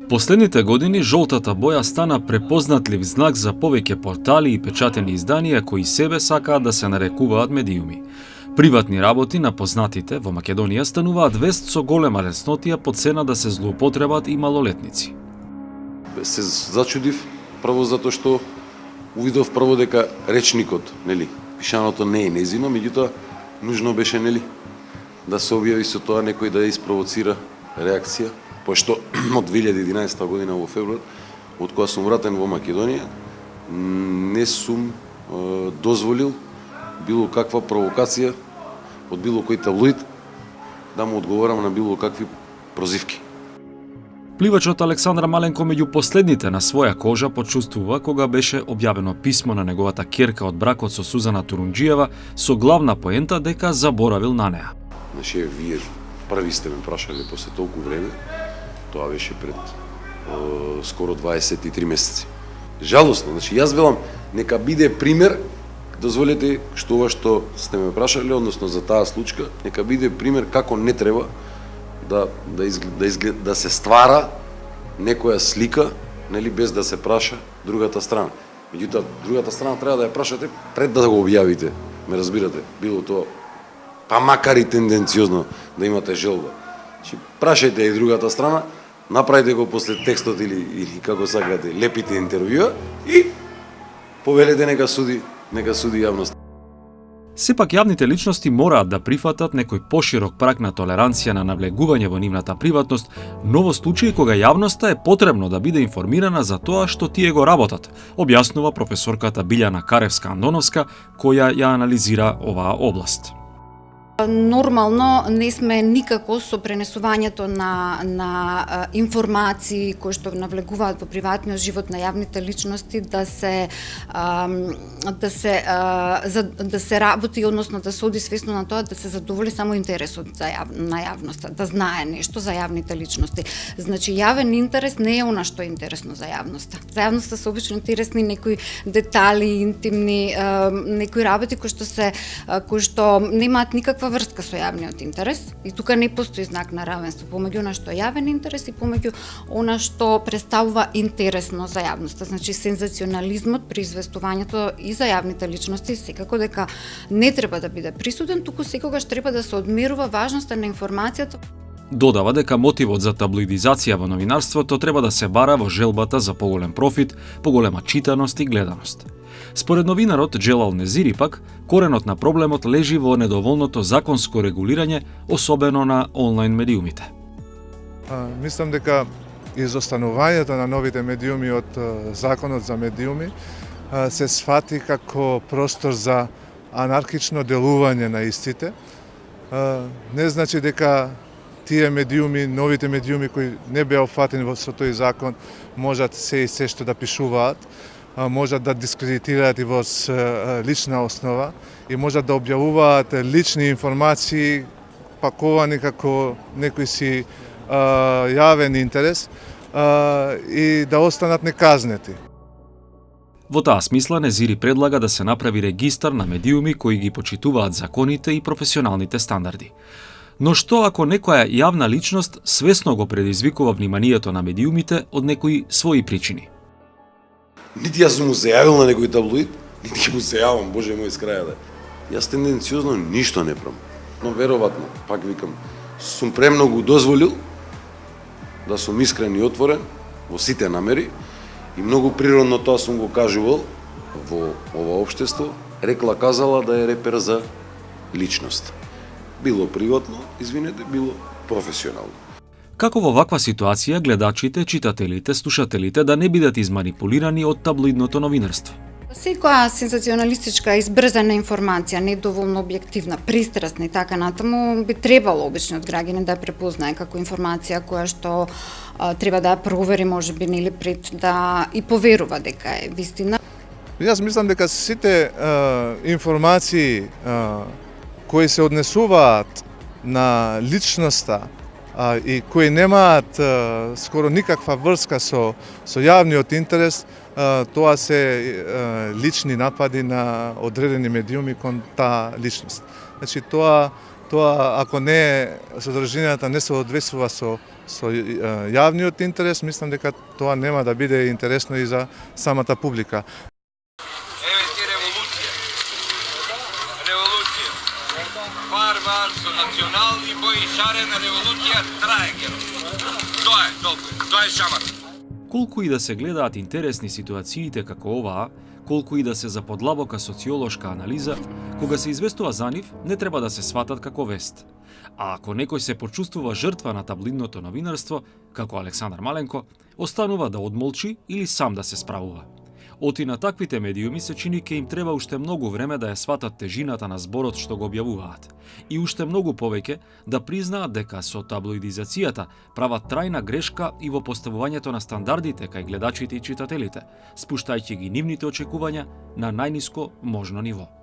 Последните години жолтата боја стана препознатлив знак за повеќе портали и печатени изданија кои себе сакаат да се нарекуваат медиуми. Приватни работи на познатите во Македонија стануваат вест со голема леснотија по цена да се злоупотребат и малолетници. Се зачудив прво затоа што увидов прво дека речникот, нели, пишаното не е незино, меѓутоа нужно беше, нели, да се објави со тоа некој да испровоцира реакција, пошто од 2011 година во февруар, од кога сум вратен во Македонија, не сум дозволил било каква провокација од било кој таблоид да му одговорам на било какви прозивки. Пливачот Александра Маленко меѓу последните на своја кожа почувствува кога беше објавено писмо на неговата ќерка од бракот со Сузана Турунџиева со главна поента дека заборавил на неа. Значи, вие први сте ме прашале после толку време, тоа беше пред скоро 23 месеци. Жалосно, значи јас велам нека биде пример, дозволете што ова што сте ме прашале, односно за таа случка, нека биде пример како не треба да се ствара некоја слика, нели, без да се праша другата страна. Меѓутоа, другата страна треба да ја прашате пред да го објавите, ме разбирате, било тоа, па макар и тенденциозно да имате желба. Значи, прашајте и другата страна, направите го после текстот или како сакате, лепите интервјуа и повелете нека суди јавност. Сепак јавните личности мораат да прифатат некој поширок праг на толеранција на навлегување во нивната приватност, но во случаи кога јавноста е потребно да биде информирана за тоа што тие го работат, објаснува професорката Билјана Каревска-Андоновска, која ја анализира оваа област. Нормално не сме никако со пренесувањето на информации кои што навлегуваат во приватниот живот на јавните личности да се работи, односно да се оди свесно на тоа да се задоволи само интересот на јавноста, да знае нешто за јавните личности. Значи јавен интерес не е она што е интересно за јавноста. За јавноста се обично интересни некои детали, интимни, некои работи кои што немаат никаква врска со јавниот интерес и тука не постои знак на равенство помеѓу она што е јавен интерес и помеѓу она што представува интересно за јавноста. Значи сензационализмот при известувањето и за јавните личности секако дека не треба да биде присутен, туку секогаш треба да се одмерува важноста на информацијата. Додава дека мотивот за таблоидизација во новинарството треба да се бара во желбата за поголем профит, поголема читаност и гледаност. Според новинарот Джелал Незири пак, коренот на проблемот лежи во недоволното законско регулирање, особено на онлайн медиумите. Мислам дека изостанувањето на новите медиуми од законот за медиуми се сфати како простор за анархично делување на истите. Не значи дека тие медиуми, новите медиуми кои не беа опфатени во тој закон, можат се и се што да пишуваат, можат да дискредитираат и во лична основа и можат да објавуваат лични информации паковани како некој си јавен интерес и да останат неказнети. Во таа смисла Незири предлага да се направи регистар на медиуми кои ги почитуваат законите и професионалните стандарди. Но што ако некоја јавна личност свесно го предизвикува вниманието на медиумите од некои своји причини? Нити јас сум му се јавил на некој таблоид, нити ќе му се јавам, боже мој, с краја да. Јас тенденциозно ништо не правам. Но веројатно, пак викам, сум премногу дозволил да сум искрен и отворен во сите намери и многу природно тоа сум го кажувал во ова општество, рекла казала да е репер за личност. Било приватно, извинете, било професионално. Како во ваква ситуација гледачите, читателите, слушателите да не бидат изманипулирани од таблоидното новинарство? Секоја сензационалистичка избрзана информација, недоволно објективна, пристрасна и така натаму, би требало обичниот граѓанин да ја препознае како информација која што треба да ја провери, можеби, нели пред да и поверува дека е вистина. Јас мислам дека сите информации кои се однесуваат на личноста и кои немаат скоро никаква врска со јавниот интерес, тоа се лични напади на одредени медиуми кон таа личност. Значи тоа Тоа ако содржината не се одвесува со јавниот интерес, мислам дека тоа нема да биде интересно и за самата публика. Еве ти револуција. Револуција. Варвар со национални бои шарена револуција трае геро. Тоа е толку. Тоа е шамар. Колку и да се гледаат интересни ситуациите како оваа, колку и да се за подлабока социолошка анализа, кога се известува за нив, не треба да се сватат како вест. А ако некој се почувствува жртва на таблидното новинарство, како Александар Маленко, останува да одмолчи или сам да се справува. Оти на таквите медиуми се чини ке им треба уште многу време да ја сватат тежината на зборот што го објавуваат. И уште многу повеќе да признаат дека со таблоидизацијата прават трајна грешка и во поставувањето на стандардите кај гледачите и читателите, спуштајќи ги нивните очекувања на најниско можно ниво.